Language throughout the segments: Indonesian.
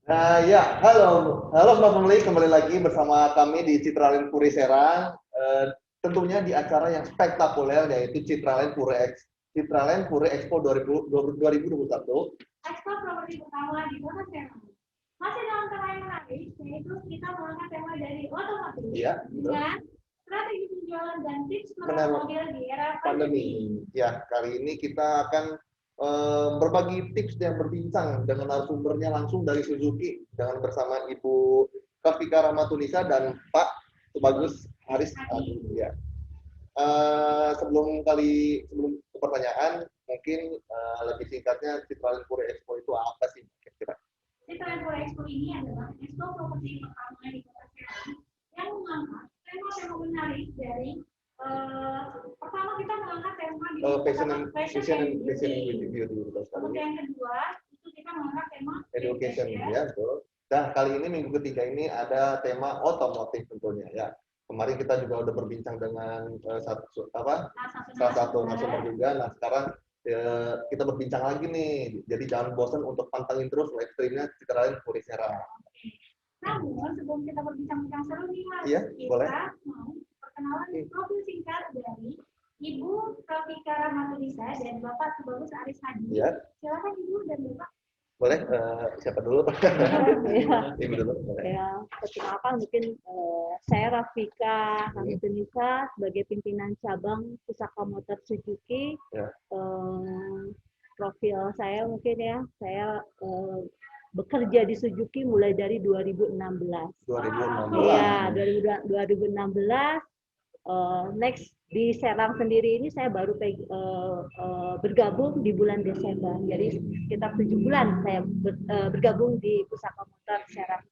Ya, halo Mas Pemeli, kembali lagi bersama kami di Citralin Puri Serang. Tentunya di acara yang spektakuler yaitu Citralin Puri Expo 2021. Ekspor properti pertama di Kota Serang. Masih dalam tema yang menarik, yaitu kita mengangkat tema dari otomotif Iya, dengan strategi penjualan dan tips benar. mengenal mobil di era Pandemi. Ya, kali ini kita akan berbagi tips dan berbincang dengan narasumbernya langsung dari Suzuki dengan bersama Ibu Kafika Rahmatunisa dan Pak Tubagus Haris Adi. Ya. Sebelum ke pertanyaan, mungkin lebih singkatnya Citralin Puri Expo itu apa sih kira-kira? Citralin Puri Expo ini adalah expo properti pertama di Kota Serang yang mengangkat tema-tema menarik dari pertama kita mengangkat tema di fashion and beauty. Untuk yang kedua itu kita mengangkat tema education ya, betul. Nah, kali ini minggu ketiga ini ada tema otomotif tentunya ya. Kemarin kita juga udah berbincang dengan salah satu narasumber juga. Nah, sekarang kita berbincang lagi nih. Jadi jangan bosan untuk pantengin terus live streamnya Citralin Puri Serang. Namun sebelum kita berbincang-bincang seru nih Mas, iya, kita boleh. mau perkenalan profil singkat dari Ibu Kafika Rahmatunisa dan Bapak Tubagus Haris Adi. Iya. Silakan Ibu dan Bapak. Boleh, siapa dulu? Ibu dulu. Ya, perkenalkan mungkin saya Rafika Rahmatunisa sebagai pimpinan cabang Pusaka Motor Suzuki. Ya. Profil saya mungkin ya, saya bekerja di Suzuki mulai dari 2016. 2016. Iya, 2016. Next di Serang sendiri ini saya baru bergabung di bulan Desember. Jadi sekitar 7 bulan saya bergabung di Pusaka Motor Serang.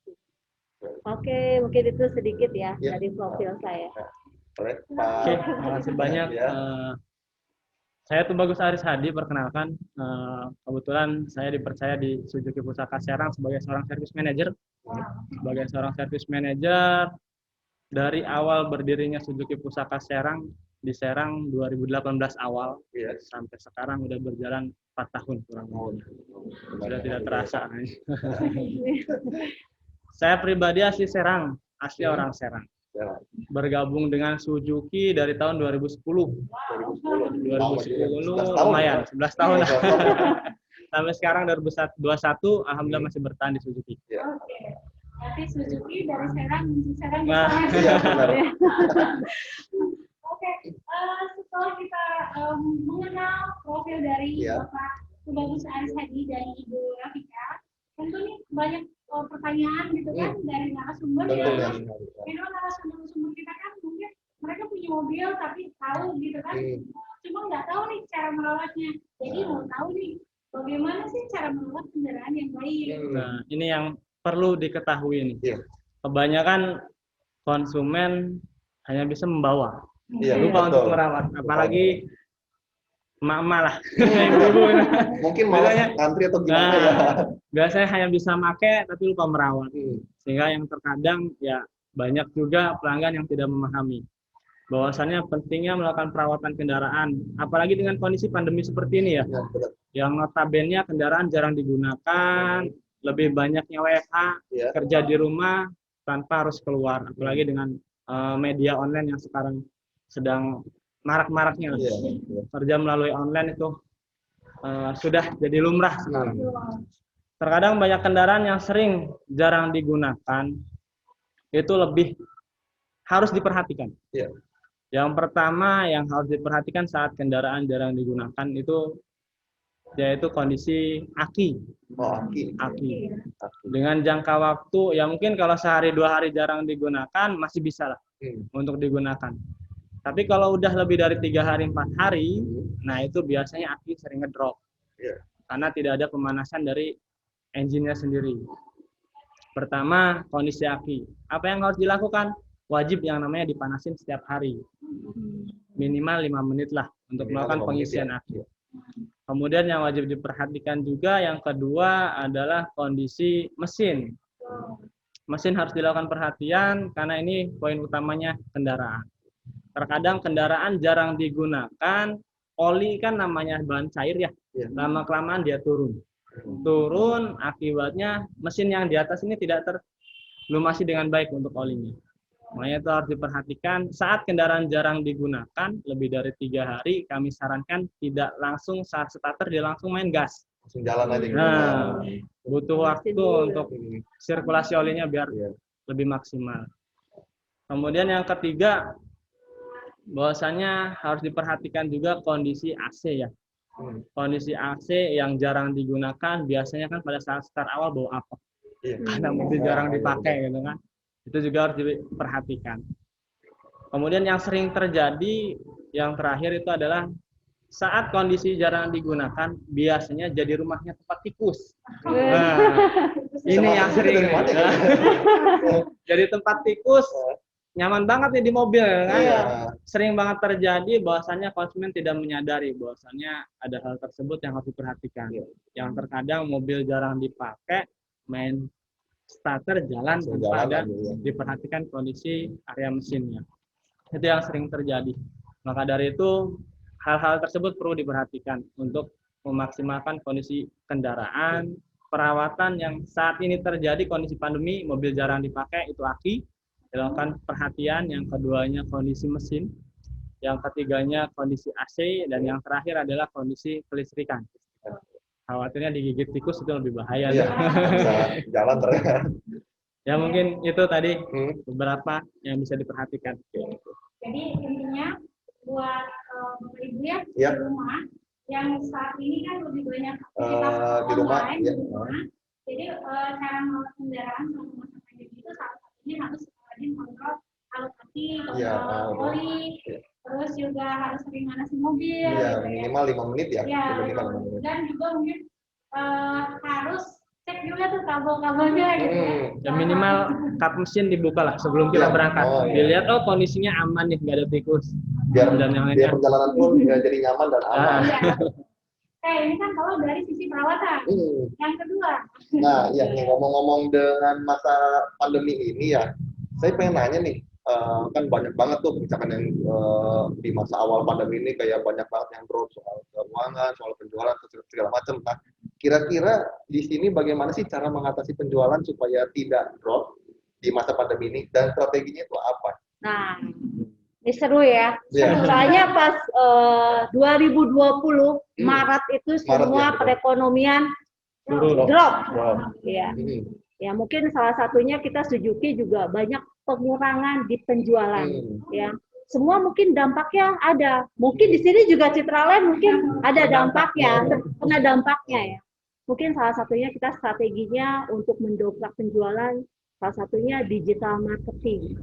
Oke, mungkin itu sedikit ya dari profil saya. Oke, terima kasih banyak. Saya Tubagus Haris Hadi, perkenalkan. Kebetulan saya dipercaya di Suzuki Pusaka Serang sebagai seorang service manager. Sebagai seorang service manager, dari awal berdirinya Suzuki Pusaka Serang di Serang 2018 awal, sampai sekarang udah berjalan 4 tahun kurang lebih. Sudah tidak terasa. Saya pribadi asli Serang, asli orang Serang. Bergabung dengan Suzuki dari tahun 2010. 2010 lumayan, 11 tahun. Sampai sekarang 2021, alhamdulillah masih bertahan di Suzuki. Oke. Tapi Suzuki dari Serang menuju Serang. Iya, benar. Oke, setelah kita mengenal profil dari Bapak Tubagus Haris Hadi dan Ibu Rafika, tentu nih banyak pertanyaan gitu kan dari narasumber ya. Memang narasumber kita kan mungkin mereka punya mobil tapi tahu gitu kan, cuma nggak tahu nih cara merawatnya. Jadi mau tahu nih bagaimana sih cara merawat kendaraan yang baik. Nah, ini yang perlu diketahui nih. Kebanyakan konsumen hanya bisa membawa, lupa untuk merawat. Apalagi emak-emak lah, ibu-ibu. Mungkin malah antri atau gimana ya. Biasanya hanya bisa make tapi lupa merawat. Sehingga yang terkadang ya banyak juga pelanggan yang tidak memahami bahwasannya pentingnya melakukan perawatan kendaraan. Apalagi dengan kondisi pandemi seperti ini ya. Yang notabene kendaraan jarang digunakan, lebih banyaknya WFH, kerja di rumah tanpa harus keluar. Apalagi dengan media online yang sekarang sedang marak-maraknya. Kerja melalui online itu sudah jadi lumrah sekarang. Terkadang banyak kendaraan yang jarang digunakan, itu lebih harus diperhatikan. Yang pertama yang harus diperhatikan saat kendaraan jarang digunakan itu yaitu kondisi aki. Aki. Dengan jangka waktu, ya mungkin kalau sehari 2 hari jarang digunakan masih bisa lah untuk digunakan. Tapi kalau udah lebih dari 3 hari 4 hari, nah itu biasanya aki sering ngedrop. Karena tidak ada pemanasan dari engine-nya sendiri. Pertama, kondisi aki. Apa yang harus dilakukan? Wajib yang namanya dipanasin setiap hari. Minimal 5 menit lah untuk melakukan pengisian aki. Kemudian yang wajib diperhatikan juga yang kedua adalah kondisi mesin. Mesin harus dilakukan perhatian karena ini poin utamanya kendaraan. Terkadang kendaraan jarang digunakan, oli kan namanya bahan cair ya, lama-kelamaan dia turun. Turun akibatnya mesin yang di atas ini tidak terlumasi dengan baik untuk olinya. Makanya itu harus diperhatikan saat kendaraan jarang digunakan lebih dari 3 hari, kami sarankan tidak langsung saat starter dia langsung main gas. Langsung jalan aja gitu. Nah, butuh waktu untuk sirkulasi olinya biar Iya. lebih maksimal. Kemudian yang ketiga, bahwasannya harus diperhatikan juga kondisi AC ya. Kondisi AC yang jarang digunakan biasanya kan pada saat start awal bau apa? Iya. Karena mobil jarang dipakai gitu kan. Itu juga harus diperhatikan. Kemudian yang sering terjadi yang terakhir itu adalah saat kondisi jarang digunakan biasanya jadi rumahnya tempat tikus. Nah, ini yang sering. Jadi tempat tikus nyaman banget nih di mobil kan. Iya. Sering banget terjadi bahwasannya konsumen tidak menyadari bahwasannya ada hal tersebut yang harus diperhatikan. Yang terkadang mobil jarang dipakai, main starter jalan tanpa ada diperhatikan kondisi area mesinnya. Itu yang sering terjadi. Maka dari itu hal-hal tersebut perlu diperhatikan untuk memaksimalkan kondisi kendaraan, perawatan yang saat ini terjadi kondisi pandemi, mobil jarang dipakai itu aki, dilakukan perhatian, yang keduanya kondisi mesin, yang ketiganya kondisi AC, dan yang terakhir adalah kondisi kelistrikan. Khawatirnya digigit tikus itu lebih bahaya. Iya, bisa jalan ternyata. Ya mungkin itu tadi beberapa yang bisa diperhatikan. Jadi intinya buat Bapak Ibu ya Iya. di rumah yang saat ini kan lebih banyak Di aktivitas rumah, online ya. di rumah. Jadi cara mengelola kendaraan selama masa pandemi itu salah satunya harus rajin kontrol alokasi, Iya, kontrol oli, iya. terus juga harus sering manasin mobil. Iya, gitu ya. minimal 5 menit ya. Ya, Minimal 5 menit. dan juga mungkin harus cek juga tuh kabel-kabelnya gitu ya. Ya minimal kap mesin dibuka lah sebelum kita Iya. berangkat. Oh, iya. Dilihat kondisinya aman nih, nggak ada tikus. Biar Dan yang biar lainnya. perjalanan pun ya jadi nyaman dan aman. Iya. Ini kan kalau dari sisi perawatan. Yang kedua. Nah, ya nih ngomong-ngomong dengan masa pandemi ini ya, saya pengen nanya nih, kan banyak banget tuh misalkan yang di masa awal pandemi ini kayak banyak banget yang drop soal keuangan, soal penjualan, segala macam. Nah, kira-kira di sini bagaimana sih cara mengatasi penjualan supaya tidak drop di masa pandemi ini dan strateginya itu apa? Nah, ini seru ya. Iya. Soalnya pas 2020 Maret itu semua ya, perekonomian Turun. drop. Drop. Ya. Ya mungkin salah satunya kita Suzuki juga banyak pengurangan di penjualan. Ya. Semua mungkin dampaknya ada. Mungkin di sini juga Citraland mungkin ada dampaknya, kena dampaknya ya. Mungkin salah satunya kita strateginya untuk mendongkrak penjualan, salah satunya digital marketing.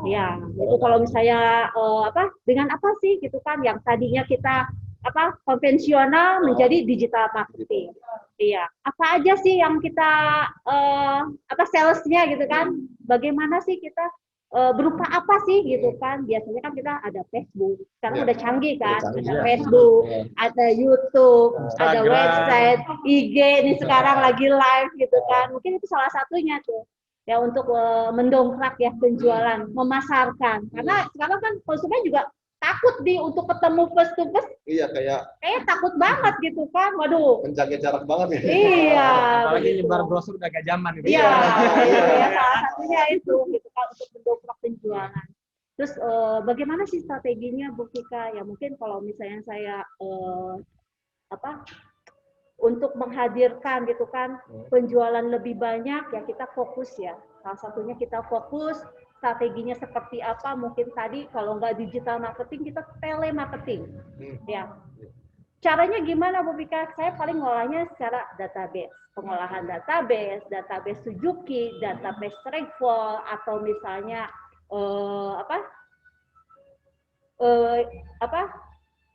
Ya, itu kalau misalnya dengan apa sih gitu kan yang tadinya kita konvensional menjadi digital marketing. Iya, apa aja sih yang kita salesnya gitu kan? Bagaimana sih kita berupa apa sih gitu kan? Biasanya kan kita ada Facebook, sekarang udah canggih kan? Ada Facebook, ada YouTube, ada website, IG ini sekarang lagi live gitu kan? Mungkin itu salah satunya tuh. Ya untuk mendongkrak ya penjualan, memasarkan. Karena sekarang kan konsumen juga takut untuk ketemu face to face. Iya, kayak takut banget gitu kan. Waduh. menjaga jarak banget ya. Iya. Apalagi nyebar brosur udah gak zaman gitu. Iya, salah satunya itu gitu kan untuk mendongkrak penjualan. Terus bagaimana sih strateginya Bu Kika? Ya mungkin kalau misalnya saya untuk menghadirkan gitu kan penjualan lebih banyak ya kita fokus ya. Salah satunya kita fokus strateginya seperti apa, mungkin tadi kalau nggak digital marketing kita telemarketing. Ya. Caranya gimana Bu Pika? Saya paling ngolahnya secara database. Pengolahan database Suzuki, database Travel atau misalnya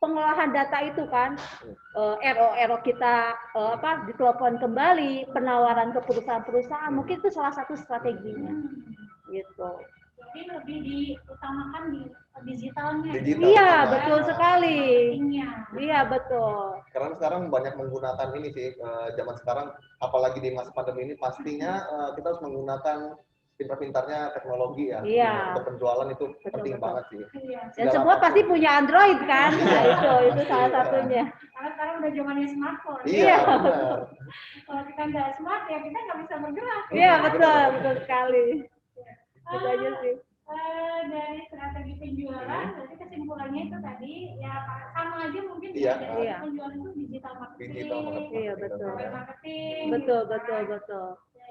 pengolahan data itu kan RO kita ditelepon kembali, penawaran ke perusahaan-perusahaan, mungkin itu salah satu strateginya gitu. Jadi lebih diutamakan di digitalnya. Iya, betul sekali. Iya, betul. Karena sekarang banyak menggunakan ini sih, zaman sekarang apalagi di masa pandemi ini pastinya kita harus menggunakan pintar-pintarnya teknologi ya. Iya. Untuk penjualan itu Betul, penting betul. banget sih. Iya. Dan Segala semua apapun. pasti punya Android kan? Nah, itu salah Iya. satunya. Karena sekarang udah zamannya smartphone. Iya, benar. Kalau kita nggak smart ya kita nggak bisa bergerak. Iya, betul. betul, betul sekali. Itu aja sih. Dari strategi penjualan, berarti kesimpulannya itu tadi ya sama aja mungkin Iya. ya, dari Iya. penjualan itu digital marketing, Digital marketing. Iya, betul. web marketing, Betul, gitu betul, kan. betul. Oke.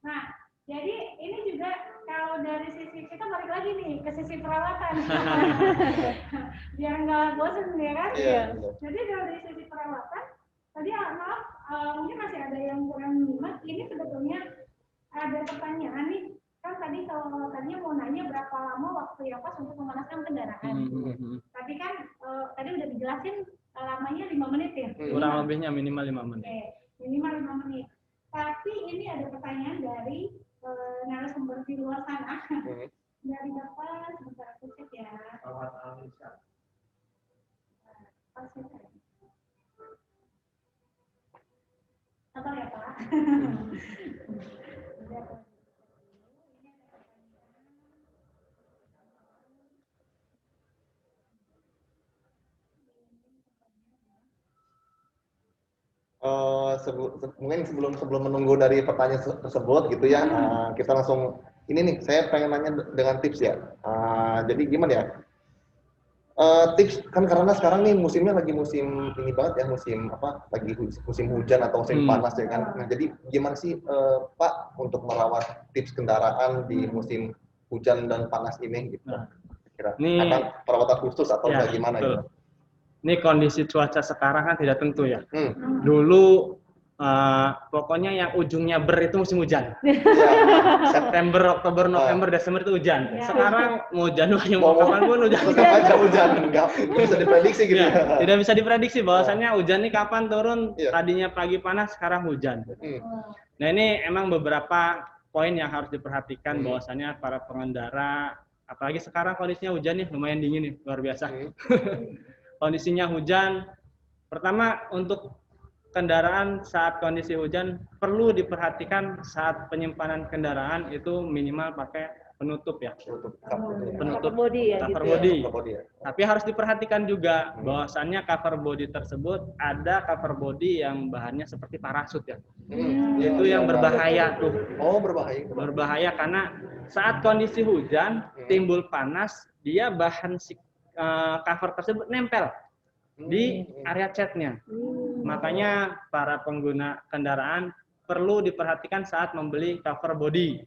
Nah, jadi ini juga kalau dari sisi kita balik lagi nih ke sisi perawatan, biar nggak bosen ya kan? Iya, benar. Jadi dari sisi perawatan, tadi maaf mungkin masih ada yang kurang nyimak. Ini sebetulnya ada pertanyaan nih. Kan tadi kalau tadinya mau nanya berapa lama waktu yang pas untuk memanaskan kendaraan. Tapi kan tadi udah dijelasin lamanya 5 menit ya. Kurang lebihnya minimal 5 menit. Oke, minimal 5 menit. Tapi ini ada pertanyaan dari narasumber di luar sana. Dari Bapak, sebentar aku cek ya. Sabar ya Pak. Mungkin sebelum menunggu dari pertanyaan tersebut gitu ya, kita langsung ini nih, saya pengen nanya dengan tips ya. Jadi gimana ya? Tips kan karena sekarang nih musimnya lagi musim ini banget ya, musim apa? Lagi musim hujan atau musim panas ya kan. Nah, jadi gimana sih Pak untuk merawat tips kendaraan di musim hujan dan panas ini gitu? Kira Ini- ada perawatan khusus atau Ya, bagaimana betul. gitu? Ini kondisi cuaca sekarang kan tidak tentu ya. Dulu pokoknya yang ujungnya ber itu musim hujan. Iya. September, Oktober, November, Desember itu hujan. Ya. Sekarang mau Januari mau kapan pun hujan. Tetap aja hujan, nggak bisa diprediksi gitu Ya, ya. tidak bisa diprediksi bahwasannya hujan ini kapan turun. Iya. Tadinya pagi panas, sekarang hujan. Nah ini emang beberapa poin yang harus diperhatikan bahwasannya para pengendara, apalagi sekarang kondisinya hujan nih, lumayan dingin nih, luar biasa. Kondisinya hujan, pertama untuk kendaraan saat kondisi hujan perlu diperhatikan saat penyimpanan kendaraan itu minimal pakai penutup ya, penutup Cover body ya cover gitu. body. Ya. Tapi harus diperhatikan juga bahwasannya cover body tersebut ada cover body yang bahannya seperti parasut ya. Itu yang berbahaya tuh. Oh, berbahaya. Berbahaya karena saat kondisi hujan timbul panas, dia bahan cover tersebut nempel di area catnya. Makanya para pengguna kendaraan perlu diperhatikan saat membeli cover body.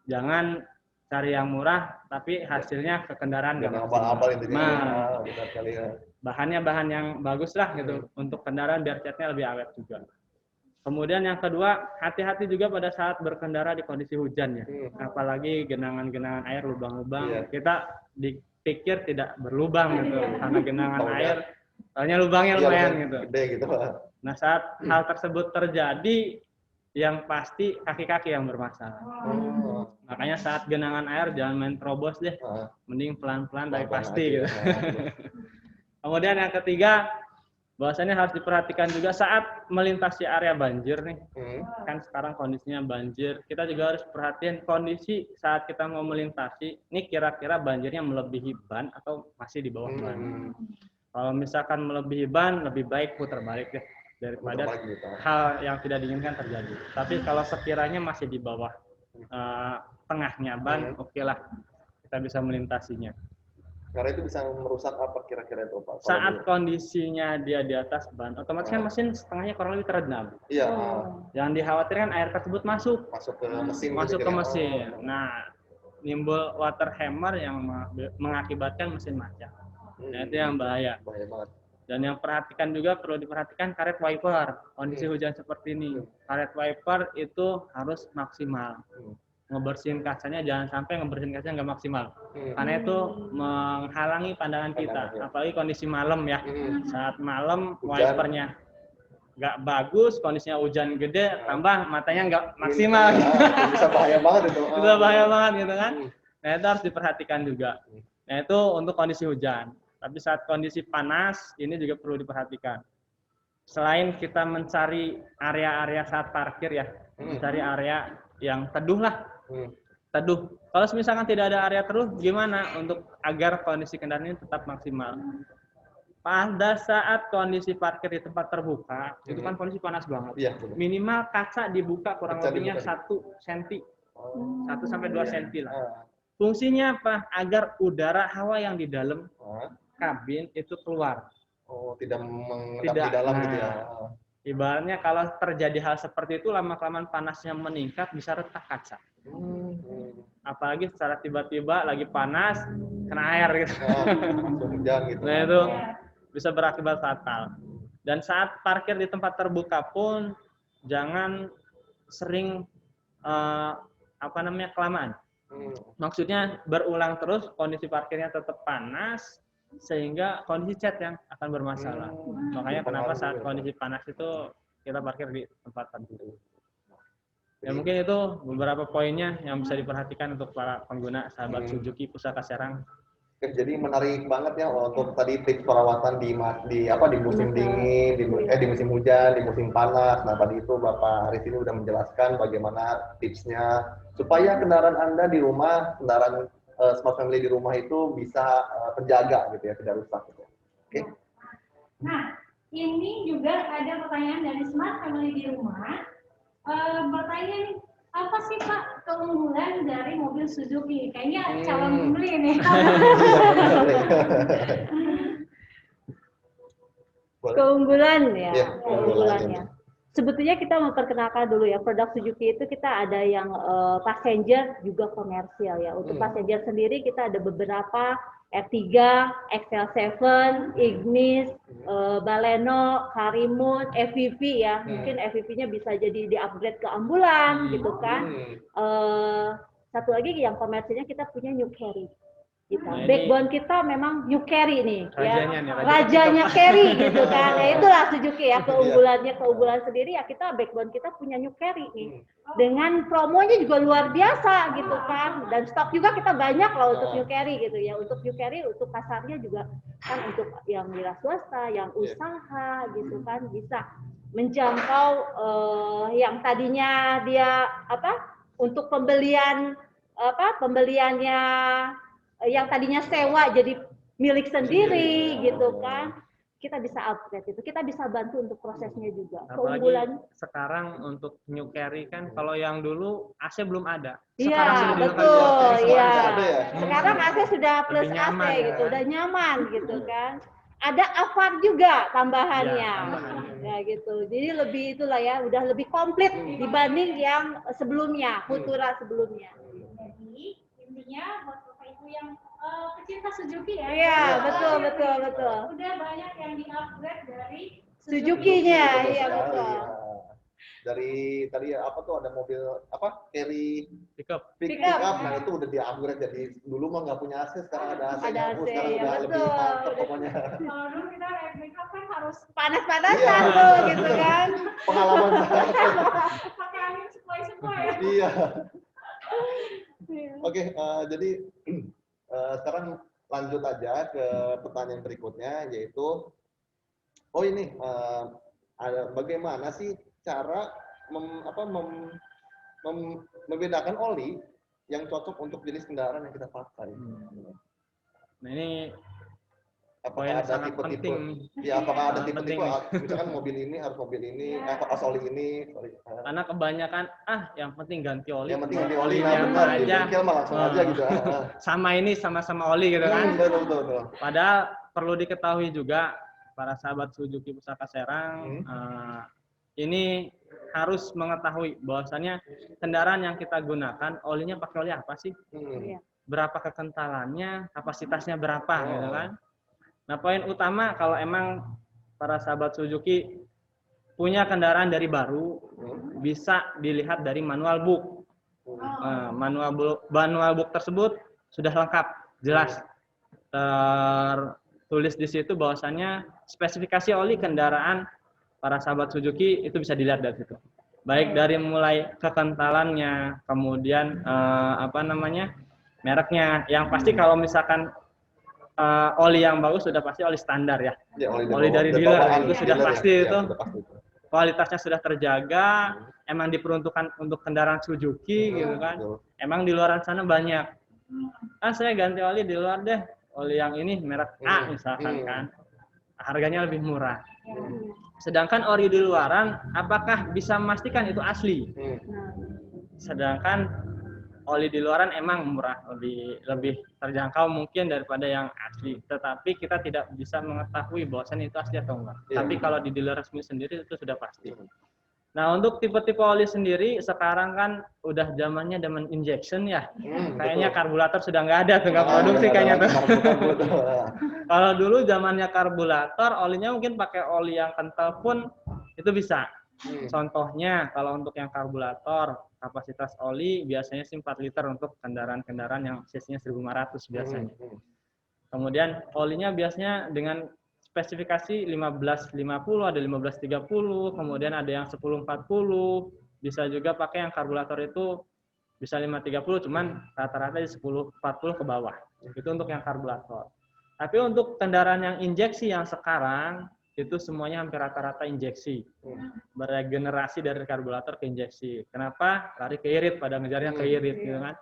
Jangan cari yang murah tapi hasilnya ke kendaraan nggak Jangan maksimal. abal-abal itu Nah, benar kali ya. bahannya bahan yang bagus lah gitu untuk kendaraan biar catnya lebih awet juga. Kemudian yang kedua, hati-hati juga pada saat berkendara di kondisi hujan ya. Apalagi genangan-genangan air, lubang-lubang. Iya. Kita dipikir tidak berlubang gitu karena genangan Taunya- air, soalnya lubangnya Iya, lumayan benar. gitu. Gede gitu. Nah saat hal tersebut terjadi, yang pasti kaki-kaki yang bermasalah. Makanya saat genangan air jangan main terobos deh, mending pelan-pelan tapi pasti gitu. Kemudian yang ketiga, bahwasannya harus diperhatikan juga saat melintasi area banjir nih. Kan sekarang kondisinya banjir, kita juga harus perhatiin kondisi saat kita mau melintasi, ini kira-kira banjirnya melebihi ban atau masih di bawah ban. Kalau misalkan melebihi ban, lebih baik putar balik deh daripada hal yang tidak diinginkan terjadi. Tapi kalau sekiranya masih di bawah tengahnya ban, oke lah kita bisa melintasinya. Karena itu bisa merusak apa kira-kira itu Pak? Saat kondisinya dia di atas ban, otomatis kan mesin setengahnya kurang lebih terendam. Iya. Yang dikhawatirkan air tersebut masuk Masuk ke mesin. masuk gitu ke ya. mesin. Nah, nimbul water hammer yang mengakibatkan mesin macet. Nah, itu yang bahaya. Bahaya banget. Dan yang perhatikan juga perlu diperhatikan karet wiper. Kondisi hujan seperti ini, karet wiper itu harus maksimal. Ngebersihin kacanya jangan sampai ngebersihin kacanya nggak maksimal. Karena itu menghalangi pandangan kita. Apalagi kondisi malam ya. Saat malam wipernya nggak bagus, kondisinya hujan gede, tambah matanya nggak maksimal. Bisa bahaya banget itu. Bisa bahaya banget gitu kan. Nah itu harus diperhatikan juga. Nah itu untuk kondisi hujan. Tapi saat kondisi panas, ini juga perlu diperhatikan. Selain kita mencari area-area saat parkir ya, mencari area yang teduh lah. teduh. Kalau misalkan tidak ada area teduh, gimana untuk agar kondisi kendaraan ini tetap maksimal? Pada saat kondisi parkir di tempat terbuka, itu kan kondisi panas banget. Iya, betul. Minimal kaca dibuka kurang Kaca lebihnya dibuka. 1 cm. 1 sampai 2 cm lah. Ah. Fungsinya apa? Agar udara hawa yang di dalam kabin itu keluar. Oh, tidak mengendap Tidak. di dalam gitu ya. Nah, ibaratnya kalau terjadi hal seperti itu, lama-kelamaan panasnya meningkat, bisa retak kaca. Apalagi secara tiba-tiba lagi panas, kena air gitu. Hujan gitu. Nah itu bisa berakibat fatal. Dan saat parkir di tempat terbuka pun jangan sering kelamaan. Maksudnya berulang terus, kondisi parkirnya tetap panas sehingga kondisi cat yang akan bermasalah. Makanya kenapa saat kondisi panas itu kita parkir di tempat terbuka. Ya mungkin itu beberapa poinnya yang bisa diperhatikan untuk para pengguna sahabat Suzuki Pusaka Serang. Jadi menarik banget ya untuk tadi tips perawatan di musim dingin, di musim hujan, di musim panas. Nah tadi itu Bapak Aris ini udah menjelaskan bagaimana tipsnya supaya kendaraan Anda di rumah, kendaraan Smart Family di rumah itu bisa terjaga gitu ya, tidak rusak gitu. Oke. Nah, ini juga ada pertanyaan dari Smart Family di rumah. Bertanya nih, apa sih Pak keunggulan dari mobil Suzuki? Kayaknya calon pembeli nih. Keunggulan ya, Ya, keunggulannya. Sebetulnya kita memperkenalkan dulu ya, produk Suzuki itu kita ada yang passenger juga komersial ya. Untuk passenger sendiri kita ada beberapa R3, XL7, Ignis, Baleno, Karimun, FVV ya. Mungkin FVV-nya bisa jadi di-upgrade ke ambulan gitu kan. Satu lagi yang komersialnya kita punya New Carry. Gitu. Nah, Backbone kita memang New Carry nih, rajanya ya. nih, Rajanya Carry gitu kan. Nah, itulah Suzuki ya, keunggulan sendiri ya, kita backbone kita punya New Carry nih. Dengan promonya juga luar biasa gitu kan. Dan stok juga kita banyak loh untuk New Carry gitu ya. Untuk New Carry untuk pasarnya juga kan untuk yang wira swasta, yang usaha gitu kan bisa menjangkau yang tadinya dia untuk pembeliannya yang tadinya sewa jadi milik sendiri gitu kan, kita bisa upgrade itu, kita bisa bantu untuk prosesnya juga. Apalagi sekarang untuk New Carry kan, kalau yang dulu AC belum ada. Iya betul, iya. Sekarang AC sudah plus AC nyaman, gitu, udah nyaman gitu kan. Ada Avanza juga tambahannya, ya gitu. Jadi lebih itulah ya, udah lebih komplit dibanding yang sebelumnya, Futura sebelumnya. Jadi intinya buat Bapak Ibu yang pecinta Suzuki ya. Iya, betul. Udah banyak yang di-upgrade dari Suzuki-nya, iya betul. Dari tadi apa tuh ada mobil Carry Pickup. Nah itu udah di-upgrade, jadi dulu mah nggak punya AC, sekarang ada AC. Sekarang ya, udah lebih mantap pokoknya. Kalau dulu kita naik pickup kan harus Panas-panasan tuh gitu kan. Pengalaman saya. pakai angin sepoi-sepoi ya. Iya. Oke, jadi sekarang lanjut aja ke pertanyaan berikutnya, yaitu bagaimana sih cara membedakan oli yang cocok untuk jenis kendaraan yang kita pakai? Nah ini Apakah ada sangat tipe-tipe? penting. Ya, apakah ada Penting. tipe-tipe? Misalkan mobil ini harus mobil ini, oli ini. Karena kebanyakan yang penting ganti oli. Yang penting ganti oli, Olinya benar. Di aja. bengkel mah langsung aja gitu. Sama oli gitu kan. Betul. Padahal perlu diketahui juga para sahabat Suzuki Pusaka Serang, ini harus mengetahui bahwasannya kendaraan yang kita gunakan olinya pakai oli apa sih? Berapa kekentalannya, kapasitasnya berapa gitu kan? Nah, poin utama kalau emang para sahabat Suzuki punya kendaraan dari baru, bisa dilihat dari manual book. Manual book tersebut sudah lengkap, jelas. Tertulis di situ bahwasannya spesifikasi oli kendaraan para sahabat Suzuki itu bisa dilihat dari situ. Baik dari mulai kekentalannya, kemudian mereknya. Yang pasti kalau misalkan oli yang bagus sudah pasti oli standar ya. Ya, oli dari dealer itu sudah pasti itu. kualitasnya sudah terjaga, emang diperuntukkan untuk kendaraan Suzuki gitu kan. Betul. Emang di luar sana banyak. Saya ganti oli di luar deh, oli yang ini merek A misalkan kan. Harganya lebih murah. Sedangkan ori di luaran, apakah bisa memastikan itu asli? Sedangkan oli di luaran emang murah, lebih terjangkau mungkin daripada yang asli. Tetapi kita tidak bisa mengetahui bahwasannya itu asli atau enggak. Tapi kalau di dealer resmi sendiri itu sudah pasti. Nah, untuk tipe-tipe oli sendiri sekarang kan udah zaman injection ya. Kayaknya karburator sudah nggak ada tuh, nggak produksi kayaknya tuh. Kalau dulu zamannya karburator, olinya mungkin pakai oli yang kental pun itu bisa. Contohnya kalau untuk yang karburator, kapasitas oli biasanya sih 4 liter untuk kendaraan-kendaraan yang cc-nya 1.500 biasanya. Kemudian olinya biasanya dengan spesifikasi 1550, ada 1530, kemudian ada yang 1040, bisa juga pakai yang karburator itu bisa 530, cuman rata-rata di 1040 ke bawah. Itu untuk yang karburator. Tapi untuk kendaraan yang injeksi yang sekarang, itu semuanya hampir rata-rata injeksi. Beregenerasi dari karburator ke injeksi. Kenapa? Lari ke irit, pada ngejarnya ke irit gitu kan.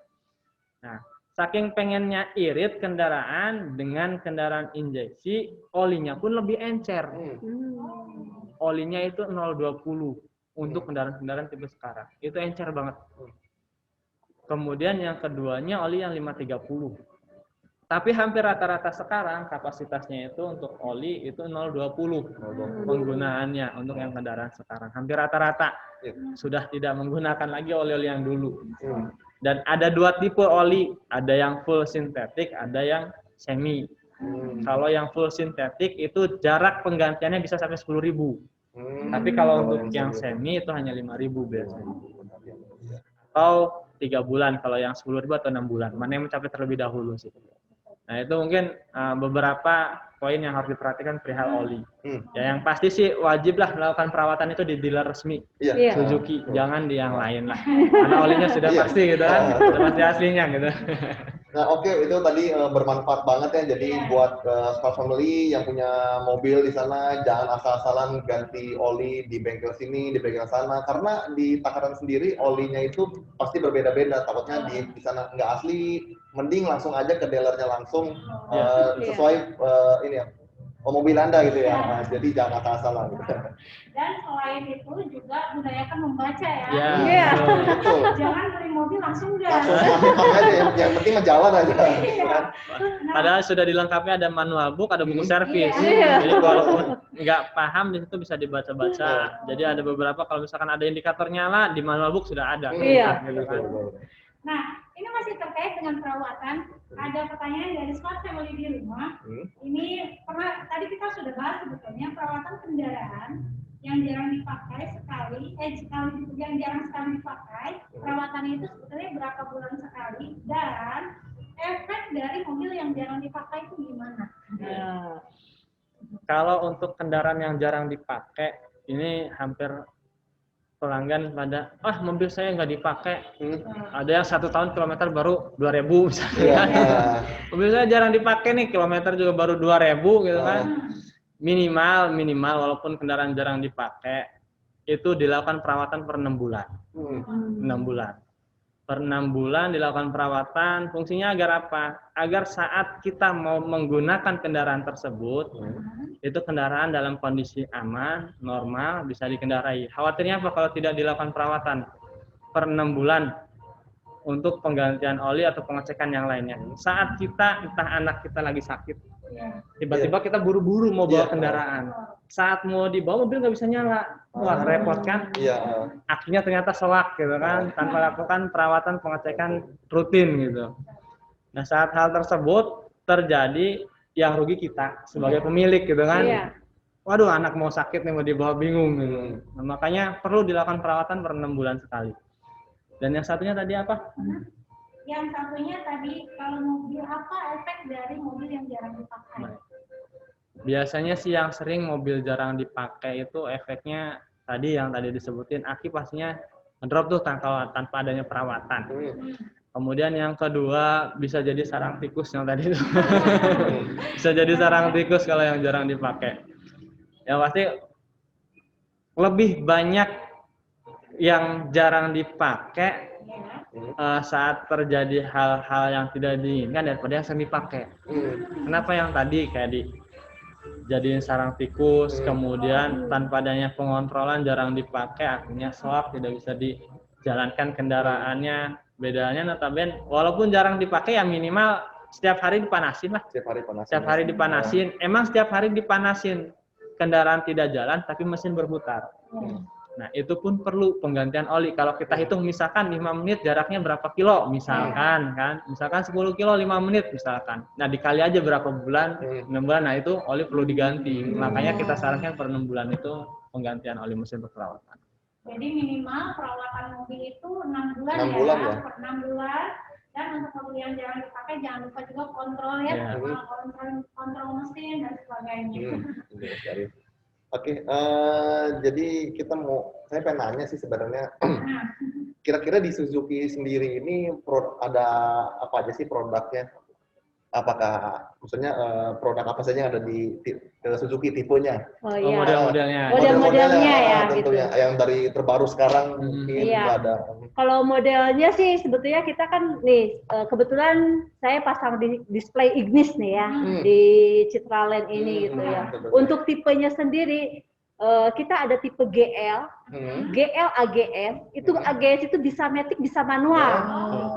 Nah, saking pengennya irit kendaraan dengan kendaraan injeksi, olinya pun lebih encer. Olinya itu 020 untuk kendaraan-kendaraan tipe sekarang. Itu encer banget. Kemudian yang keduanya oli yang 530. Tapi hampir rata-rata sekarang kapasitasnya itu untuk oli itu 020 penggunaannya untuk yang kendaraan sekarang. Hampir rata-rata sudah tidak menggunakan lagi oli-oli yang dulu. Dan ada 2 tipe oli, ada yang full sintetik, ada yang semi. Kalau yang full sintetik itu jarak penggantiannya bisa sampai 10.000. Tapi kalau untuk yang semi itu hanya 5.000 biasanya. Atau 3 bulan kalau yang 10.000 atau 6 bulan. Mana yang mencapai terlebih dahulu sih. Nah, itu mungkin beberapa poin yang harus diperhatikan perihal oli. Ya, yang pasti sih wajiblah melakukan perawatan itu di dealer resmi Suzuki, jangan di yang lain lah. Karena olinya sudah pasti gitu kan, sudah pasti aslinya gitu. Nah, oke, itu tadi bermanfaat banget ya. Jadi buat Spark Family yang punya mobil di sana, jangan asal-asalan ganti oli di bengkel sini, di bengkel sana, karena di takaran sendiri olinya itu pasti berbeda-beda. Takutnya di sana nggak asli, mending langsung aja ke dealernya langsung sesuai ini ya, mobil Anda gitu ya. Nah, jadi jangan asal-asalan gitu. Dan selain itu juga budayakan membaca ya. Iya. Betul. Jangan beli mobil langsung gas. Langsung pakai aja, yang penting menjalan aja. Padahal sudah dilengkapi ada manual book, ada buku servis. Jadi walaupun nggak paham di situ bisa dibaca-baca. Jadi ada beberapa kalau misalkan ada indikator nyala di manual book sudah ada. Gitu kan. Nah, ini masih terkait dengan perawatan. Ada pertanyaan dari Smart Family di rumah. Ini pernah tadi kita sudah bahas sebetulnya perawatan kendaraan yang jarang dipakai yang jarang sekali dipakai. Perawatannya itu sebetulnya berapa bulan sekali dan efek dari mobil yang jarang dipakai itu gimana? Kalau untuk kendaraan yang jarang dipakai, ini hampir pelanggan pada mobil saya nggak dipakai. Ada yang 1 tahun kilometer baru 2.000 misalnya. Mobil saya jarang dipakai nih, kilometer juga baru 2.000 gitu kan. Minimal walaupun kendaraan jarang dipakai itu dilakukan perawatan per 6 bulan. 6 bulan. Per 6 bulan dilakukan perawatan, fungsinya agar apa? Agar saat kita mau menggunakan kendaraan tersebut, itu kendaraan dalam kondisi aman, normal, bisa dikendarai. Khawatirnya apa kalau tidak dilakukan perawatan per 6 bulan untuk penggantian oli atau pengecekan yang lainnya. Saat kita, entah anak kita lagi sakit, tiba-tiba kita buru-buru mau bawa kendaraan. Saat mau dibawa mobil nggak bisa nyala. Wah, repot kan? Akhirnya ternyata selak gitu kan, tanpa lakukan perawatan pengecekan rutin gitu. Nah, saat hal tersebut terjadi, yang rugi kita sebagai pemilik gitu kan. Waduh, anak mau sakit nih, mau dibawa bingung gitu. Nah, makanya perlu dilakukan perawatan per 6 bulan sekali. Dan yang satunya tadi apa? Yang satunya tadi kalau mobil apa efek dari mobil yang jarang dipakai? Biasanya sih yang sering mobil jarang dipakai itu efeknya tadi yang tadi disebutin, aki pastinya ngedrop tuh tanpa adanya perawatan. Kemudian yang kedua bisa jadi sarang tikus yang tadi itu. Bisa jadi sarang tikus kalau yang jarang dipakai. Yang pasti lebih banyak yang jarang dipakai saat terjadi hal-hal yang tidak diinginkan daripada yang sering dipakai. Kenapa yang tadi kayak jadiin sarang tikus, kemudian tanpa adanya pengontrolan jarang dipakai, akhirnya soak tidak bisa dijalankan kendaraannya. Bedanya notabene walaupun jarang dipakai ya minimal setiap hari dipanasin lah. Setiap hari dipanasin. Emang setiap hari dipanasin. Kendaraan tidak jalan tapi mesin berputar. Nah, itu pun perlu penggantian oli. Kalau kita hitung misalkan 5 menit jaraknya berapa kilo misalkan kan. Misalkan 10 kilo 5 menit misalkan. Nah, dikali aja berapa bulan, 6 bulan. Nah, itu oli perlu diganti. Makanya kita sarankan per 6 bulan itu penggantian oli mesin berperawatan. Jadi minimal perawatan mobil itu 6 bulan 6 bulan ya. Per 6 bulan. Dan untuk mobil yang jarang dipakai jangan lupa juga kontrol ya, kontrol mesin dan sebagainya. Oke, jadi saya pengen nanya sih sebenarnya, kira-kira di Suzuki sendiri ini ada apa aja sih produknya? Apakah maksudnya produk apa saja yang ada di Suzuki tipenya? Oh iya. Model-modelnya. Model-modelnya ya, tentunya. gitu. Yang dari terbaru sekarang mungkin ada. Kalau modelnya sih sebetulnya kita kan nih kebetulan saya pasang di display Ignis nih ya di Citraland ini gitu ya. Untuk tipenya sendiri kita ada tipe GL, GL AGS, itu AGS itu bisa matic bisa manual,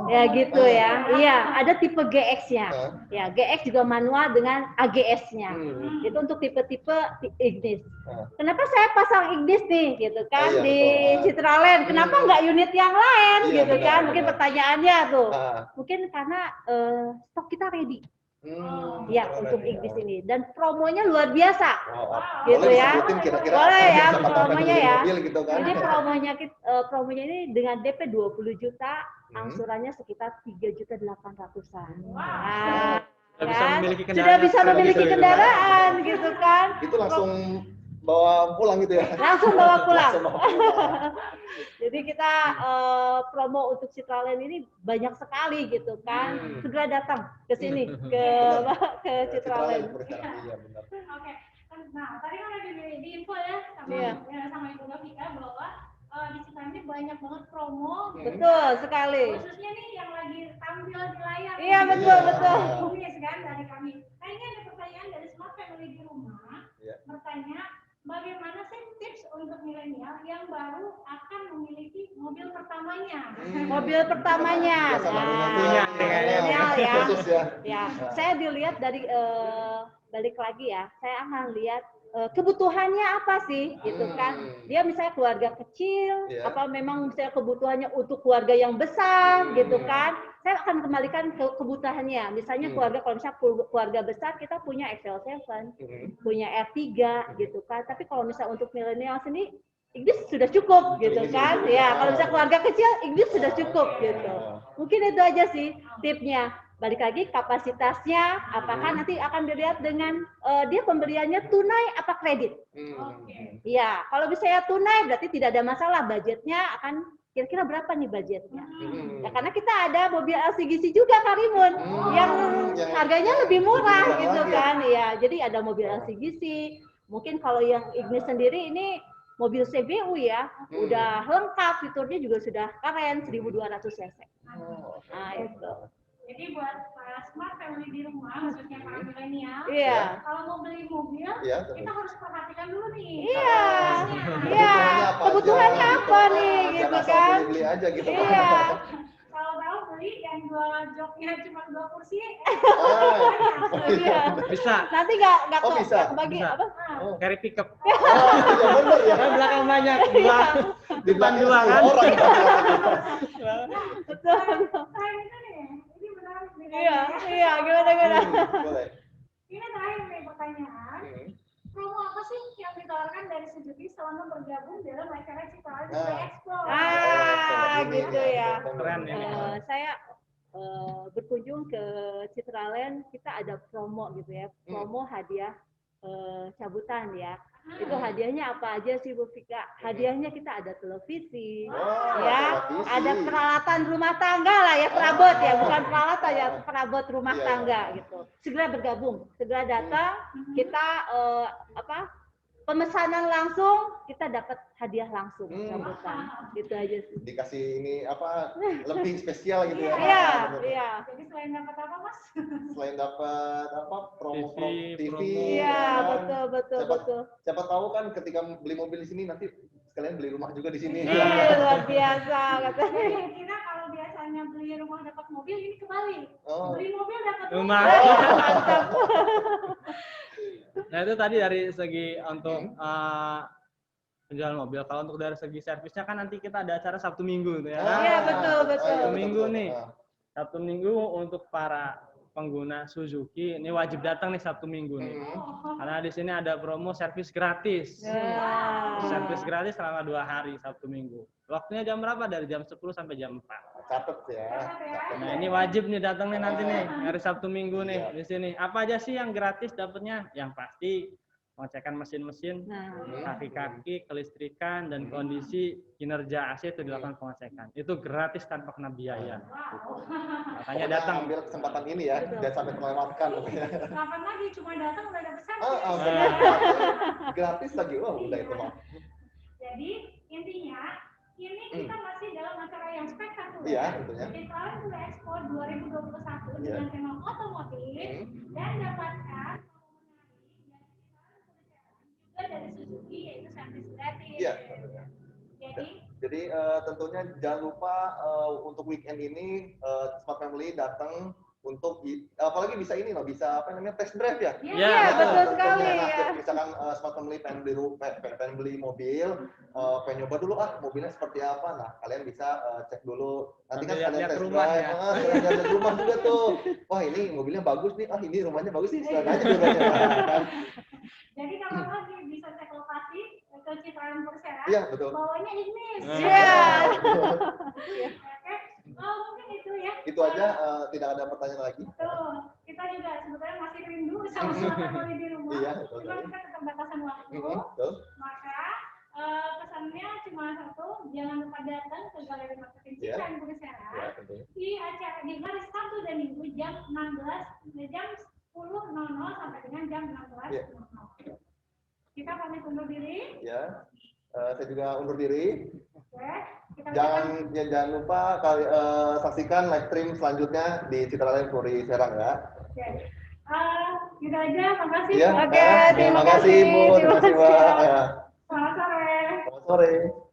ya gitu ya. Iya, ada tipe GX-nya, ya GX juga manual dengan AGS-nya. Itu untuk tipe-tipe Ignis. Kenapa saya pasang Ignis nih, gitu kan di Citraland? Kenapa nggak unit yang lain, gitu kan? Mungkin pertanyaannya tuh, mungkin karena stok kita ready. Ya untuk Ignis ini dan promonya luar biasa, gitu boleh ya. kira-kira boleh ya promonya ya. mobil, gitu kan? Jadi promonya ini dengan DP 20 juta, angsurannya sekitar 3.800.000-an. Nah, Bisa kan? memiliki Sudah bisa memiliki kendaraan, gitu kan? Itu langsung bawa pulang gitu ya? Langsung bawa pulang. Jadi kita promo untuk Citraland ini banyak sekali gitu kan. Segera datang ke sini ke Citraland. Iya benar. Oke. Nah, tadi kan udah di info ya sama Ibu Novika bahwa di Citraland banyak banget promo. Betul sekali. Khususnya nih yang lagi tampil di layar. Iya betul betul. Ini kan dari kami. Kayaknya ada pertanyaan dari Smart Family di rumah. Bertanya, bagaimana sih tips untuk milenial yang baru akan memiliki mobil pertamanya? Mobil pertamanya. Milenial ya. Ya, saya dilihat dari balik lagi ya. Saya akan lihat kebutuhannya apa sih, gitu kan? Dia misalnya keluarga kecil, apa memang misalnya kebutuhannya untuk keluarga yang besar, gitu kan? Saya akan kembalikan ke kebutuhannya. Misalnya keluarga, kalau misalnya keluarga besar kita punya XL7, punya R3, gitu kan? Tapi kalau misalnya untuk milenial sini, Ignis sudah cukup, gitu kan? Ya, kalau misalnya keluarga kecil, Ignis sudah cukup, gitu. Mungkin itu aja sih tipnya. Balik lagi kapasitasnya, apakah nanti akan dilihat dengan dia pembeliannya tunai apa kredit. Iya, kalau misalnya tunai berarti tidak ada masalah, budgetnya akan kira-kira berapa nih budgetnya. Ya, karena kita ada mobil LCGC juga Karimun yang harganya lebih murah gitu kan. Ya, jadi ada mobil LCGC. Mungkin kalau yang Ignis sendiri ini mobil CBU ya, udah lengkap, fiturnya juga sudah keren, 1200 cc. Nah, itu. Jadi buat para Smart Family di rumah, khususnya para milenial, kalau mau beli mobil, kita harus perhatikan dulu nih. Kebutuhannya apa nih, gitu kan? Beli aja gitu. Kalau tahu beli yang dua joknya cuma 2 kursi, bisa. Nanti nggak kebagi apa? Carry pickup. Iya benar ya. Kan belakang banyak, depan dua kan. Betul. Ini menarik nih. Iya, gimana? Boleh. Ini terakhir nih pertanyaan. Promo apa sih yang ditawarkan dari Suzuki selama bergabung dalam acara Citraland Display Expo? Gitu ya. Keren ini. Saya berkunjung ke Citraland, kita ada promo gitu ya, promo hadiah cabutan ya. Itu hadiahnya apa aja sih Bu Vika? Hadiahnya kita ada televisi, ya, ada peralatan rumah tangga lah ya, perabot ya, bukan peralatan ya, perabot rumah tangga gitu. Segera bergabung, segera datang, kita pemesanan langsung kita dapat hadiah langsung sambutan. Gitu aja sih. Dikasih ini apa lebih spesial gitu ya. Iya, Betul. iya. Jadi selain dapat apa, Mas? Selain dapat apa promo TV, TV, promo. Iya, kan. betul. Siapa tahu kan ketika beli mobil di sini nanti sekalian beli rumah juga di sini. Iya, luar biasa katanya. Jadi kira kalau biasanya beli rumah dapat mobil, ini kebalik. Oh. Beli mobil dapat Rumah. Mantap. Nah itu tadi dari segi untuk penjualan mobil. Kalau untuk dari segi servisnya kan nanti kita ada acara Sabtu Minggu tuh ya. Iya, betul. Sabtu Minggu nih. Sabtu Minggu untuk para pengguna Suzuki ini wajib datang nih Sabtu Minggu nih. Karena di sini ada promo servis gratis. Ya. Servis gratis selama 2 hari Sabtu Minggu. Waktunya jam berapa? Dari jam 10 sampai jam 4. Catat ya. Nah, ini wajib nih datang nih nanti nih hari Sabtu Minggu nih di sini. Apa aja sih yang gratis dapatnya? Yang pasti pengecekan mesin-mesin, kaki-kaki, kelistrikan, dan kondisi kinerja AC itu dilakukan pengecekan. Itu gratis tanpa kena biaya. Makanya datang. Ambil kesempatan ini ya, jangan sampai terlewatkan. Kapan lagi cuma datang udah dapat servis. Benar. Gratis lagi, udah itu mah. Jadi intinya ini kita masih dalam acara yang spektakuler. Iya, tentunya. Di tahun Expo 2021 dengan tema otomotif dan dapatkan juga dari Suzuki yaitu servis gratis. Iya. Jadi tentunya jangan lupa untuk weekend ini Smart Family datang untuk apalagi bisa ini loh, bisa apa namanya test drive ya? Iya, betul sekali ya. Misalkan Smart Family pengen beli mobil, pengen nyoba dulu mobilnya seperti apa. Nah, kalian bisa cek dulu. Nanti kan kalian test rumah drive, ya. lihat rumah juga tuh. Wah, ini mobilnya bagus nih. Ini rumahnya bagus sih. Silakan aja dulu kan. Jadi kalau lagi bisa cek lokasi ke Citraland Persero. Iya, betul. Bawanya Ignis. Iya. Oke. Mungkin itu ya. Itu aja, tidak ada pertanyaan lagi. Betul. Kita juga sebetulnya masih rindu sama Smart Family di rumah. Iya, betul. Cuma kita keterbatasan waktu. Betul. Maka pesannya cuma satu, jangan lupa datang ke Galeri Marketing Iya. Citraland Persero. Ya, tentunya. Di acara di hari Sabtu dan Minggu jam 10.00 sampai dengan jam 16.00. Iya. Kita pamit undur diri. Ya, saya juga undur diri. Oke. Jangan lupa saksikan live stream selanjutnya di Citraland Puri Serang ya. Oke. Gitu aja, makasih. Ya, Oke, terima kasih Bu, terima kasih Mbak. Selamat sore. Selamat sore.